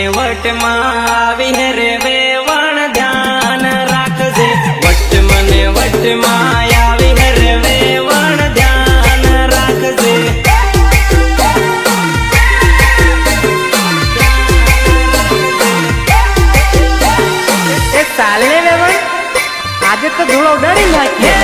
વટમાં આવી રે વેવણ ધ્યાન રાખજે વટ મને વટમાં આવી રે વેવણ ધ્યાન રાખજે ચાલે વેવણ આજે તો ધૂળો ઉડાડી નાખીએ